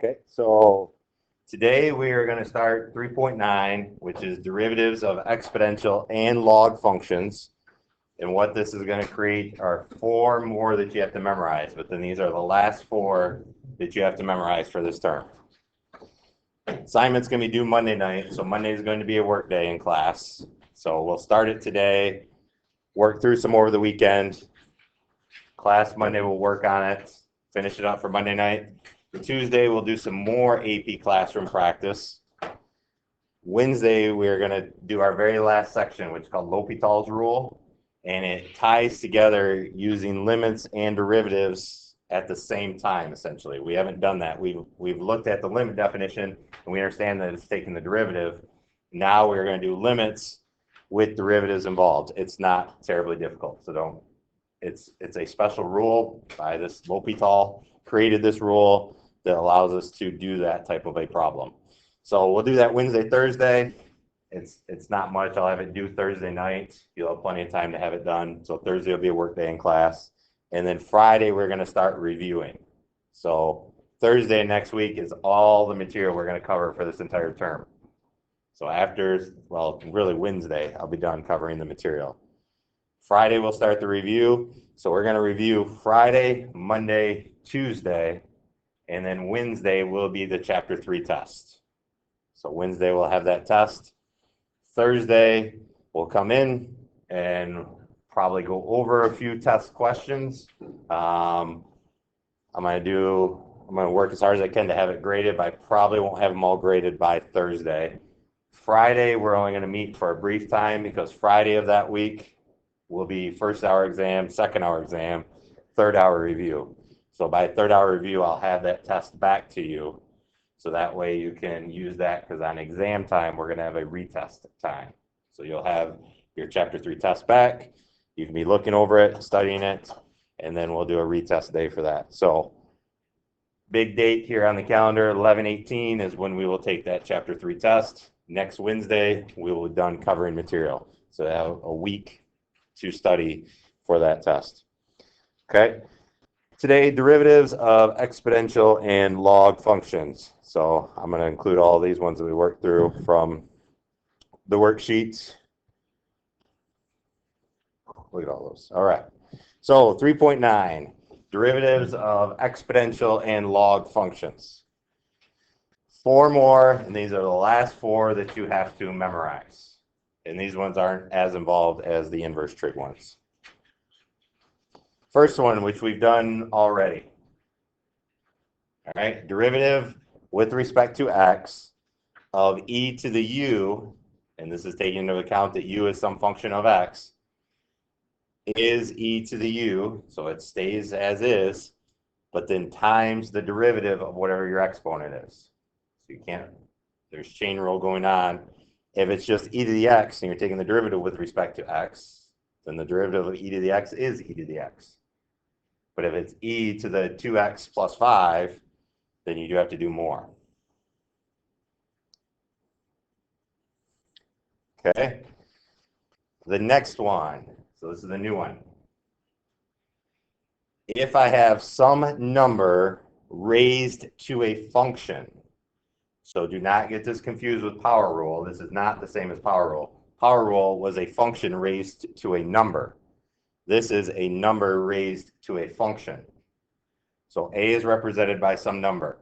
Okay, so today we are going to start 3.9, which is derivatives of exponential and log functions. And what this is going to create are 4 more that you have to memorize, but then these are the last 4 that you have to memorize for this term. Assignment's going to be due Monday night, so Monday is going to be a work day in class. So we'll start it today, work through some more over the weekend. Class Monday will work on it, finish it up for Monday night. Tuesday we'll do some more AP classroom practice. Wednesday we're going to do our very last section, which is called L'Hopital's rule, and it ties together using limits and derivatives at the same time. Essentially, we haven't done that. We've looked at the limit definition and we understand that it's taking the derivative. Now we're going to do limits with derivatives involved. It's not terribly difficult, so don't. It's a special rule by this L'Hopital created this rule that allows us to do that type of a problem. So we'll do that Wednesday, Thursday. It's not much. I'll have it due Thursday night. You'll have plenty of time to have it done. So Thursday will be a work day in class. And then Friday, we're going to start reviewing. So Thursday next week is all the material we're going to cover for this entire term. So after, well, really Wednesday, I'll be done covering the material. Friday, we'll start the review. So we're going to review Friday, Monday, Tuesday, and then Wednesday will be the Chapter 3 test. So Wednesday, we'll have that test. Thursday, we'll come in and probably go over a few test questions. I'm going to work as hard as I can to have it graded, but I probably won't have them all graded by Thursday. Friday, we're only going to meet for a brief time because Friday of that week will be first hour exam, second hour exam, third hour review. So by third hour review, I'll have that test back to you. So that way you can use that, because on exam time, we're going to have a retest time. So you'll have your Chapter 3 test back. You can be looking over it, studying it, and then we'll do a retest day for that. So big date here on the calendar, 11/18 is when we will take that Chapter 3 test. Next Wednesday, we will be done covering material. So have a week to study for that test. Okay. Today, derivatives of exponential and log functions. So I'm going to include all these ones that we worked through from the worksheets. Look at all those. All right. So 3.9, derivatives of exponential and log functions. 4 more, and these are the last 4 that you have to memorize. And these ones aren't as involved as the inverse trig ones. First one, which we've done already. All right, derivative with respect to x of e to the u, and this is taking into account that u is some function of x, is e to the u, so it stays as is, but then times the derivative of whatever your exponent is. So you can't, there's chain rule going on. If it's just e to the x and you're taking the derivative with respect to x, then the derivative of e to the x is e to the x. But if it's e to the 2x plus 5, then you do have to do more. Okay. The next one, so this is the new one. If I have some number raised to a function, so do not get this confused with power rule. This is not the same as power rule. Power rule was a function raised to a number. This is a number raised to a function. So a is represented by some number.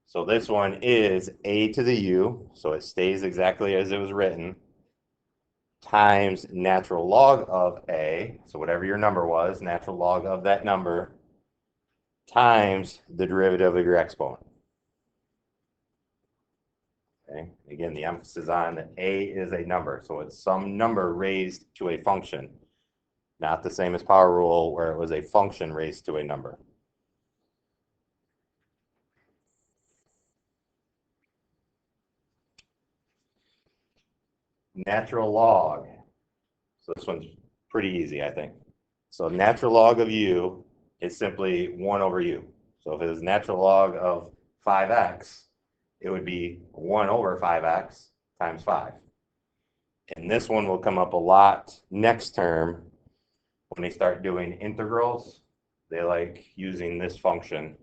So this one is a to the u, so it stays exactly as it was written, times natural log of a, so whatever your number was, natural log of that number, times the derivative of your exponent. Okay. Again, the emphasis on that a is a number, so it's some number raised to a function. Not the same as power rule where it was a function raised to a number. Natural log. So this one's pretty easy, I think. So natural log of u is simply 1 over u. So if it was natural log of 5x, it would be 1 over 5x times 5. And this one will come up a lot next term when they start doing integrals. They like using this function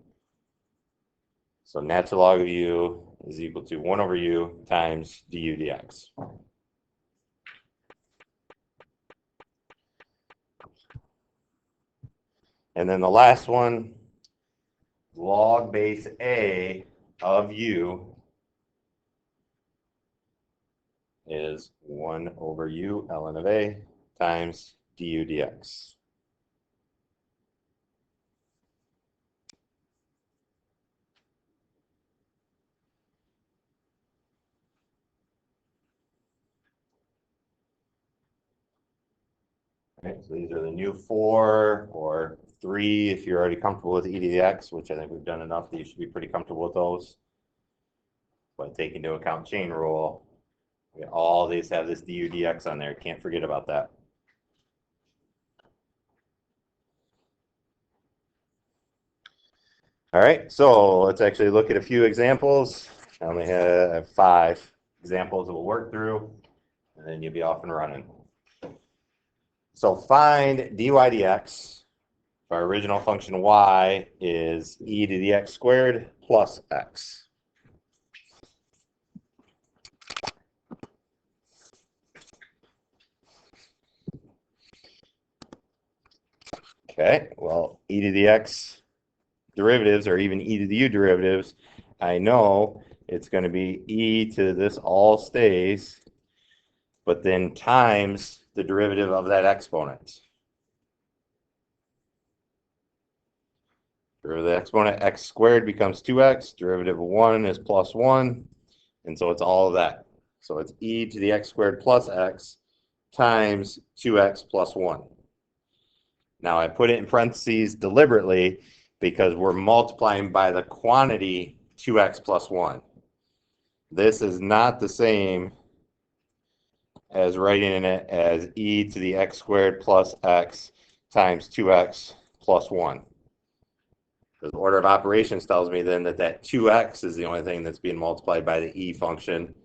So natural log of u is equal to 1 over u times du dx. And then the last one, log base a of u is 1 over u ln of a times du dx. Okay, so these are the new 4 or 3 if you're already comfortable with e to the x, which I think we've done enough that you should be pretty comfortable with those. But take into account chain rule, all these have this du dx on there. Can't forget about that. All right, so let's actually look at a few examples. I only have 5 examples that we'll work through, and then you'll be off and running. So find dy dx. Our original function y is e to the x squared plus x. Okay, well, e to the x derivatives, or even e to the u derivatives, I know it's going to be e to this all stays, but then times the derivative of that exponent. Derivative of the exponent, x squared becomes 2x, derivative of 1 is plus 1, and so it's all of that. So it's e to the x squared plus x times 2x plus 1. Now I put it in parentheses deliberately because we're multiplying by the quantity 2x plus 1. This is not the same as writing it as e to the x squared plus x times 2x plus 1. The order of operations tells me then that 2x is the only thing that's being multiplied by the e function.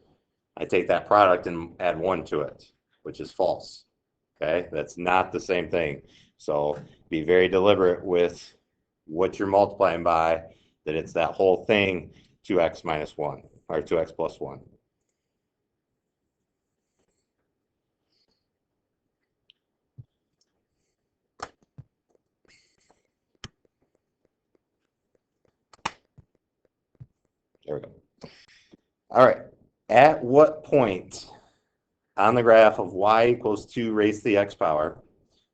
I take that product and add 1 to it, which is false. Okay, that's not the same thing. So be very deliberate with what you're multiplying by, that it's that whole thing, 2x minus 1, or 2x plus 1. There we go. All right, at what point on the graph of y equals 2 raised to the x power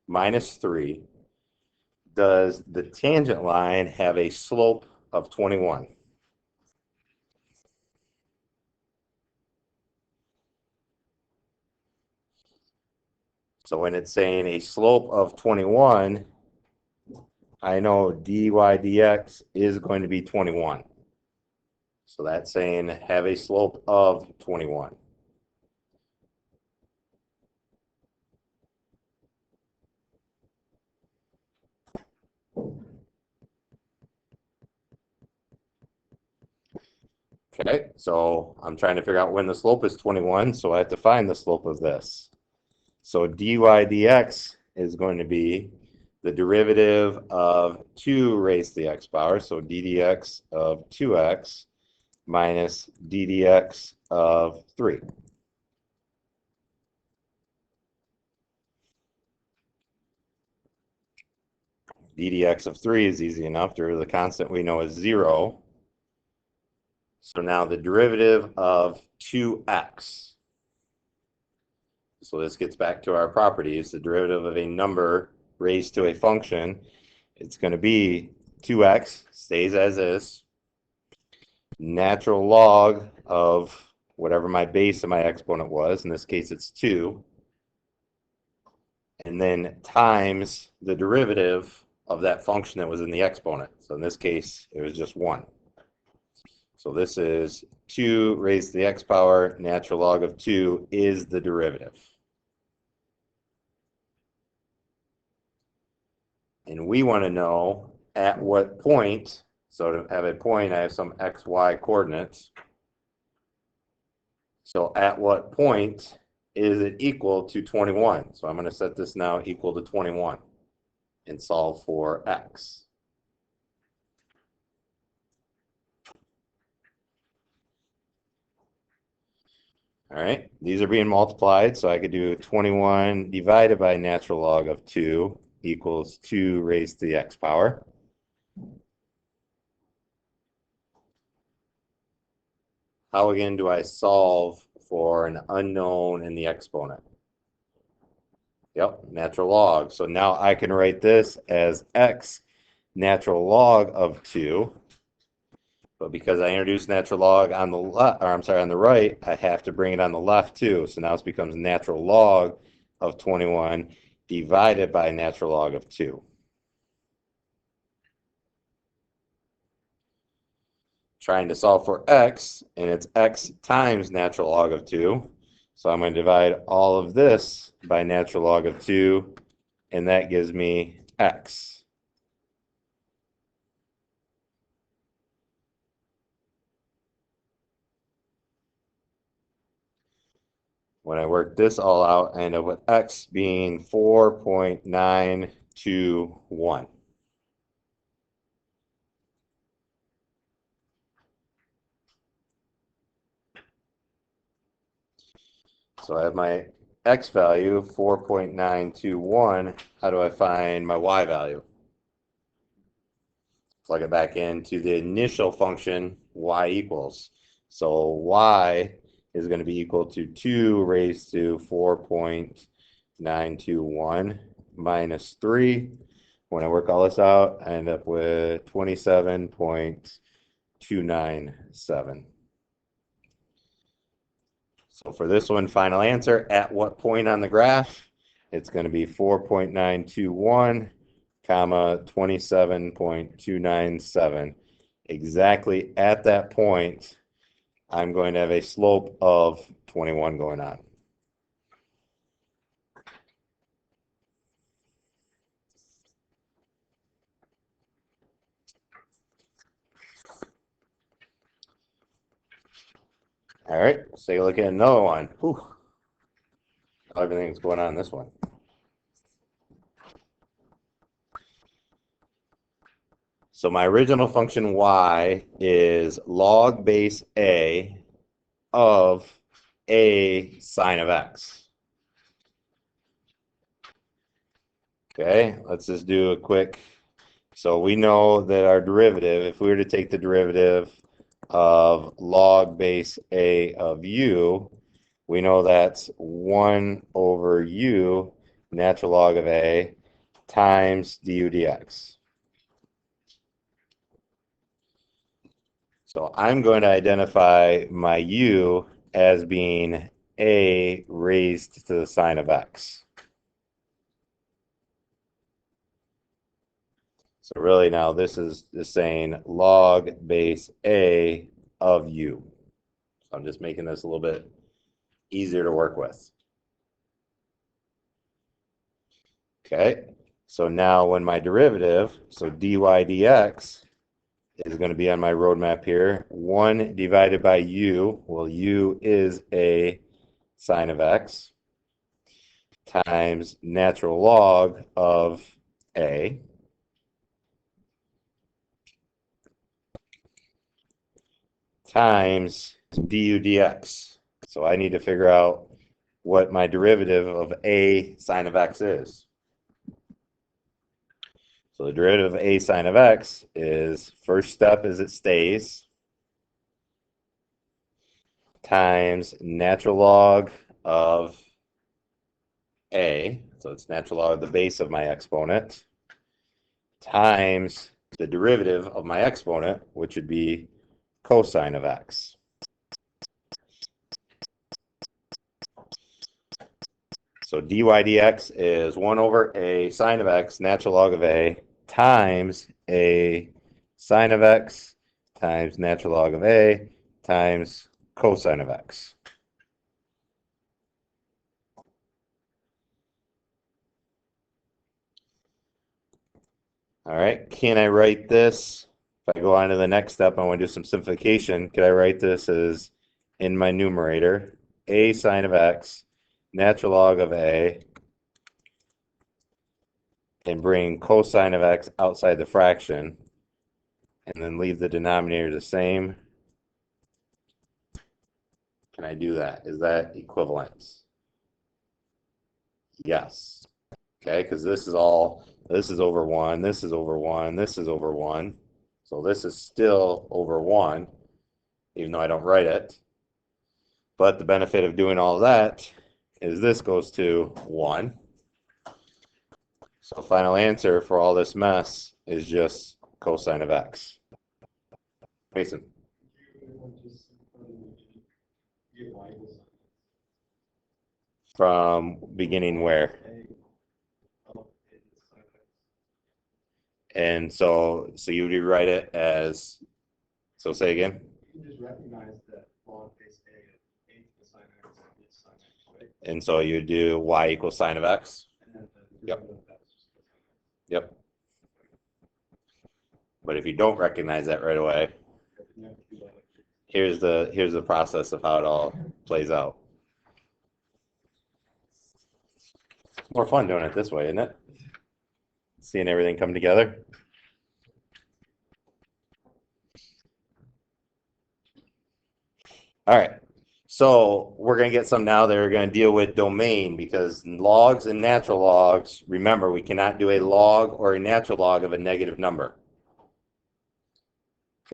minus 3 does the tangent line have a slope of 21? So when it's saying a slope of 21, I know dy dx is going to be 21. So that's saying have a slope of 21. Okay, so I'm trying to figure out when the slope is 21, so I have to find the slope of this. So dy dx is going to be the derivative of 2 raised to the x power, so ddx of 2x minus ddx of 3. ddx of 3 is easy enough. The constant we know is 0. So now the derivative of 2x. So this gets back to our properties. The derivative of a number raised to a function, it's going to be 2x, stays as is, natural log of whatever my base of my exponent was. In this case, it's 2. And then times the derivative of that function that was in the exponent. So in this case, it was just 1. So this is 2 raised to the x power, natural log of 2 is the derivative. And we want to know at what point, so to have a point, I have some x, y coordinates. So at what point is it equal to 21? So I'm going to set this now equal to 21 and solve for x. All right, these are being multiplied, so I could do 21 divided by natural log of 2 equals 2 raised to the x power. How again do I solve for an unknown in the exponent? Yep, natural log. So now I can write this as x natural log of 2. But because I introduced natural log on the left, or I'm sorry, on the right, I have to bring it on the left too. So now it becomes natural log of 21 divided by natural log of 2. Trying to solve for x, and it's x times natural log of 2. So I'm going to divide all of this by natural log of 2, and that gives me x. When I work this all out, I end up with x being 4.921. So I have my x value, 4.921. How do I find my y value? Plug it back into the initial function, y equals. So y is going to be equal to 2 raised to 4.921 minus 3. When I work all this out, I end up with 27.297. So for this one, final answer, at what point on the graph? It's going to be 4.921, comma, 27.297. Exactly at that point, I'm going to have a slope of 21 going on. All right, let's take a look at another one. Whew. Everything's going on in this one. So my original function y is log base a of a sine of x. Okay, let's just do a quick. So we know that our derivative, if we were to take the derivative of log base a of u, we know that's 1 over u natural log of a times du dx. So I'm going to identify my u as being a raised to the sine of x. So really now this is just saying log base a of u. So I'm just making this a little bit easier to work with. Okay, so now when my derivative, so dy dx, is going to be on my roadmap here, 1 divided by u, well, u is a sine of x, times natural log of a, times du dx. So I need to figure out what my derivative of a sine of x is. So the derivative of a sine of x is, first step is it stays, times natural log of a, so it's natural log of the base of my exponent, times the derivative of my exponent, which would be cosine of x. So dy dx is 1 over a sine of x, natural log of a, times a sine of x, times natural log of a, times cosine of x. All right, can I write this? If I go on to the next step, I want to do some simplification. Could I write this as, in my numerator, a sine of x, natural log of a, and bring cosine of x outside the fraction, and then leave the denominator the same? Can I do that? Is that equivalence? Yes. Okay, because this is over 1, this is over 1, this is over 1. So this is still over 1, even though I don't write it. But the benefit of doing all that is this goes to 1. So final answer for all this mess is just cosine of x. Mason. From beginning where? And so you would rewrite it as, so say again? You can just recognize that log base A is sine x is sine x, right? And so you do y equals sine of x? And then the Yep. derivative of that is just cosine x. Yep. But if you don't recognize that right away, You have to do that. here's the process of how it all plays out. It's more fun doing it this way, isn't it? Seeing everything come together. All right. So we're going to get some now that are going to deal with domain, because logs and natural logs, remember, we cannot do a log or a natural log of a negative number.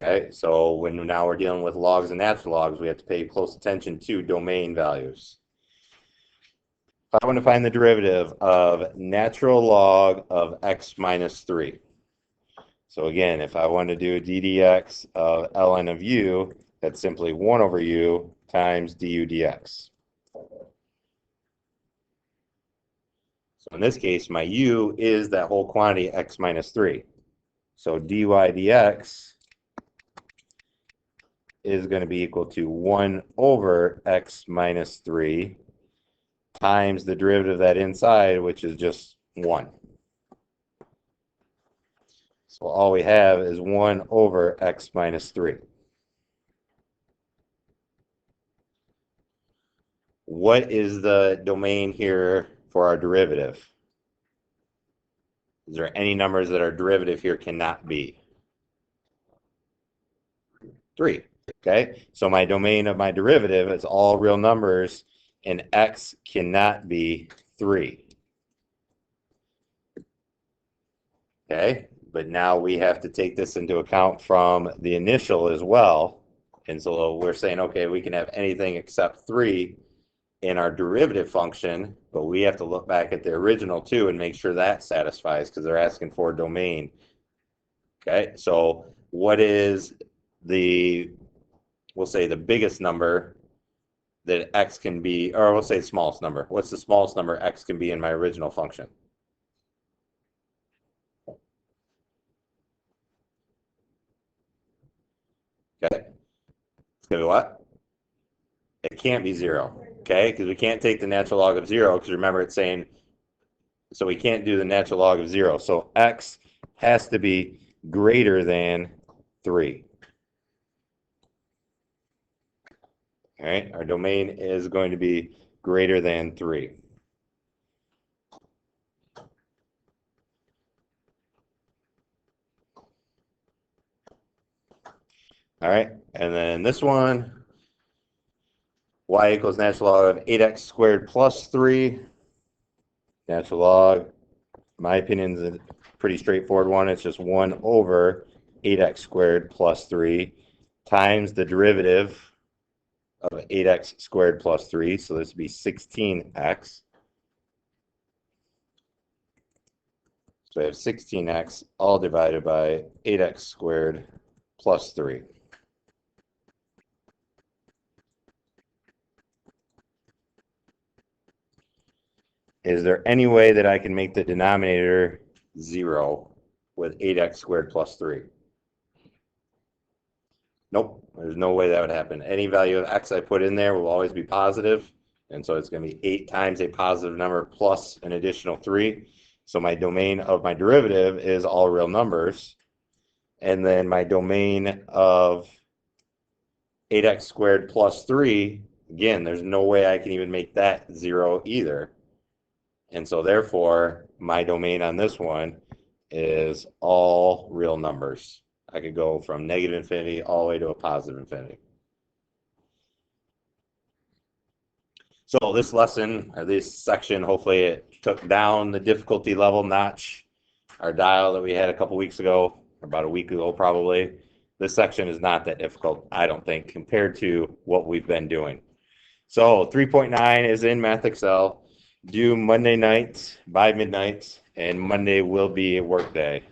Okay, so now we're dealing with logs and natural logs, we have to pay close attention to domain values. If I want to find the derivative of natural log of x minus 3. So again, if I want to do a ddx of ln of u, that's simply 1 over u times du dx. So in this case, my u is that whole quantity x minus 3. So dy dx is going to be equal to 1 over x minus 3 times the derivative of that inside, which is just 1. So all we have is 1 over x minus 3. What is the domain here for our derivative? Is there any numbers that our derivative here cannot be? 3. Okay, so my domain of my derivative is all real numbers, and x cannot be 3. Okay, but now we have to take this into account from the initial as well. And so we're saying, okay, we can have anything except 3 in our derivative function, but we have to look back at the original too and make sure that satisfies, because they're asking for a domain. Okay, so what is we'll say the biggest number that x can be, or we'll say the smallest number. What's the smallest number x can be in my original function? Okay, it's going to be what? It can't be 0, okay? Because we can't take the natural log of 0, because remember it's saying, so we can't do the natural log of 0. So x has to be greater than 3. All right, our domain is going to be greater than 3. All right, and then this one, y equals natural log of 8x squared plus 3. Natural log, in my opinion, is a pretty straightforward one. It's just 1 over 8x squared plus 3 times the derivative of 8x squared plus 3. So this would be 16x. So I have 16x all divided by 8x squared plus 3. Is there any way that I can make the denominator 0 with 8x squared plus 3? Nope, there's no way that would happen. Any value of x I put in there will always be positive, and so it's going to be 8 times a positive number plus an additional 3. So my domain of my derivative is all real numbers, and then my domain of 8x squared plus 3, again, there's no way I can even make that 0 either. And so therefore, my domain on this one is all real numbers. I could go from negative infinity all the way to a positive infinity. So this lesson, or this section, hopefully it took down the difficulty level notch, our dial that we had a couple weeks ago, about a week ago probably. This section is not that difficult, I don't think, compared to what we've been doing. So 3.9 is in Math Excel, due Monday night by midnight, and Monday will be a work day.